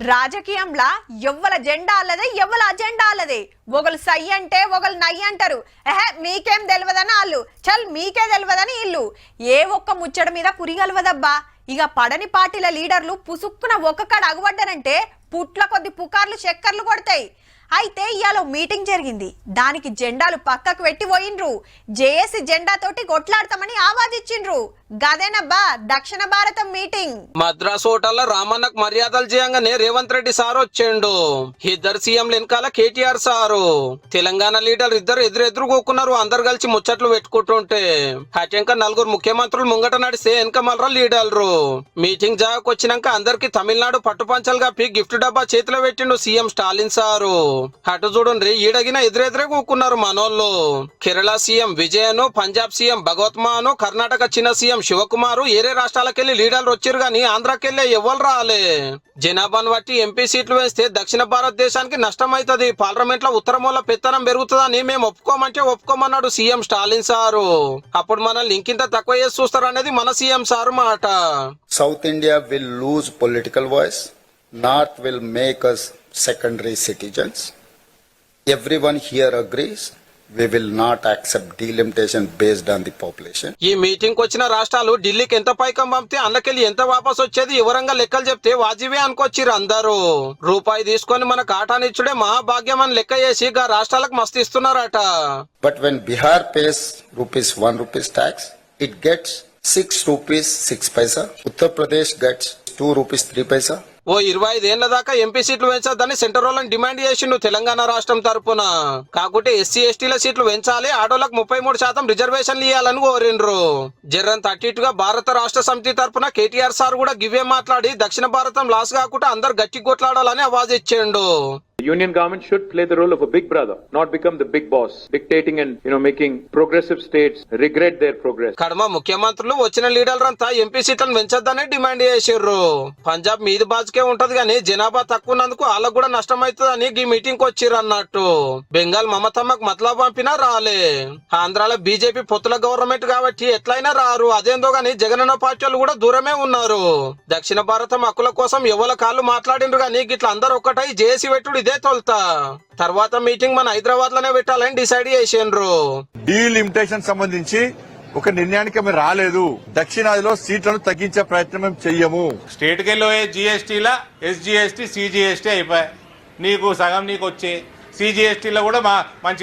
రాజకీయంలా ఎవ్వల జెండా అల్లదే ఎవ్వల అజెండా అల్లదే ఒకళ్ళు సై అంటే ఒకళ్ళు నయ్యి అంటారు. మీకేం తెలియదని వాళ్ళు చల్ మీకే తెలియదని ఇల్లు ఏ ఒక్క ముచ్చట మీద పురిగలవదబ్బా. ఇక పడని పార్టీల లీడర్లు పుసుక్కున ఒక్కకాడ అగుపడ్డారంటే పుట్ల కొద్ది పుకార్లు చక్కర్లు కొడతాయి. అయితే ఇయాల మీటింగ్ జరిగింది. దానికి జెండాలు పక్కకు పెట్టి పోయిండ్రు. జేఏసీ జెండా తోటి కొట్లాడతామని ఆవాజించిండ్రు. గదేనబ్బా దక్షిణ భారతం మీటింగ్. మద్రాస్ హోటల్లో రామన్నకు మర్యాదలు చేయంగానే రేవంత్ రెడ్డి సార్ వచ్చిండు. ఇద్దరు సీఎంలు వెనకాల కేటీఆర్ సారు. తెలంగాణ లీడర్ ఇద్దరు ఎదురెదురు కూకున్నారు. అందరు కలిసి ముచ్చట్లు పెట్టుకుంటుంటే అటెంక నలుగురు ముఖ్యమంత్రులు ముంగట నడిస్తే వెనక మళ్ళీ లీడర్లు. మీటింగ్ జాగకు వచ్చినాక అందరికి తమిళనాడు పట్టుపంచలు కప్పి గిఫ్ట్ డబ్బా చేతిలో పెట్టిండు సీఎం స్టాలిన్ సారు. అటు చూడండి ఈడగిన ఎదురెదురే కూకున్నారు మనోళ్ళు. కేరళ సీఎం విజయను, పంజాబ్ సీఎం భగవత్ మాను, కర్ణాటక చిన్న సీఎం శివకుమారు ఏరే రాష్ట్రాలకెళ్లి లీడర్లు వచ్చారు గాని ఆంధ్రాకెళ్లే ఎవ్వరు రాలే. జనాభాను బట్టి ఎంపీ సీట్లు వేస్తే దక్షిణ భారతదేశానికి నష్టం అవుతుంది, పార్లమెంట్ లో ఉత్తరమూల పెత్తనం పెరుగుతుందని మేము ఒప్పుకోమంటే ఒప్పుకోమన్నాడు సీఎం స్టాలిన్ సారు. అప్పుడు మనల్ని ఇంకింత తక్కువ చేసి చూస్తారు అనేది మన సీఎం సారు మాట. South India will lose political voice, north will make us secondary citizens. Everyone here agrees we will not accept delimitation based on the population. ఈ మీటింగ్ వచ్చిన రాష్ట్రాలు ఢిల్లీకి ఎంత పైకం పంపితే అన్నకెళ్ళి ఎంత వాపస్ వచ్చేది వివరంగా లెక్కలు చెప్తే వాజివే అనుకొచ్చిరు అందరూ. రూపాయి తీసుకొని మన కాటానిచ్చుడే మహాభాగ్యం అని లెక్క చేసి గా రాష్ట్రాలకు మస్తు ఇస్తున్నారట. But when Bihar pays ₹1 tax, it gets 6 rupees 6 paisa. Uttar Pradesh gets 2 rupees 3 paisa. ఓ 25 ఏళ్ల దాకా ఎంపీ సీట్లు పెంచొద్దని సెంటర్ వాళ్ళని డిమాండ్ చేసిండు తెలంగాణ రాష్ట్రం తరపున. కాకుంటే ఎస్సీ ఎస్టీల సీట్లు పెంచాలి, ఆడోళ్లకు 33% రిజర్వేషన్లు ఇవ్వాలని కోరిండ్రు. జర్రంత అట్టిట్టుగా భారత రాష్ట్ర సమితి తరపున కేటీఆర్ సార్ కూడా గివే మాట్లాడి దక్షిణ భారతం లాస్ కాకుండా అందరు గట్టి కొట్లాడాలని అవాజ్ ఇచ్చిండు. The union government should play the role of a big brother, not become the big boss, dictating and making progressive states regret their progress. కడమ ముఖ్యమంత్రులు వచ్చిన లీడర్లంతా ఎంపీ సీట్లను పెంచొద్దనే డిమాండ్ చేసిర్రు. పంజాబ్ మీది బాజుకే ఉంటది గానీ జనాభా తక్కువ ఉన్నందుకు వాళ్ళకు కూడా నష్టం అవుతుందని ఈ మీటింగ్ కు వచ్చిర్రు అన్నట్టు. బెంగాల్ మమతమ్మకు మతలబ్ పంపినా రాలే. ఆంధ్రాలో బీజేపీ పొత్తుల గవర్నమెంట్ కాబట్టి ఎట్లయినా రారు. అదేందో గానీ జగనన్న పార్టీ వాళ్ళు కూడా దూరమే ఉన్నారు. దక్షిణ భారతం హక్కుల కోసం ఎవల కాళ్ళు మాట్లాడిండ్రు గానీ గిట్ల అందరు ఒక్కటై జేసీ పెట్టుడు ఇదే తొలుతా. తర్వాత మీటింగ్ మన హైదరాబాద్ లోనే పెట్టాలని డిసైడ్ చేసిండ్రు. డీలిమిటేషన్ సంబంధించి ఒక నిర్ణయానికి మేము రాలేదు. దక్షిణాదిలో సీట్లను తగ్గించే ప్రయత్నం మేము చెయ్యము. స్టేట్ కెళ్ళి జిఎస్టీలా ఎస్జిఎస్టీ సిజిఎస్టీ అయిపోయాయి. నీకు సగం నీకు వచ్చే సిజిఎస్టీలో కూడా మంచి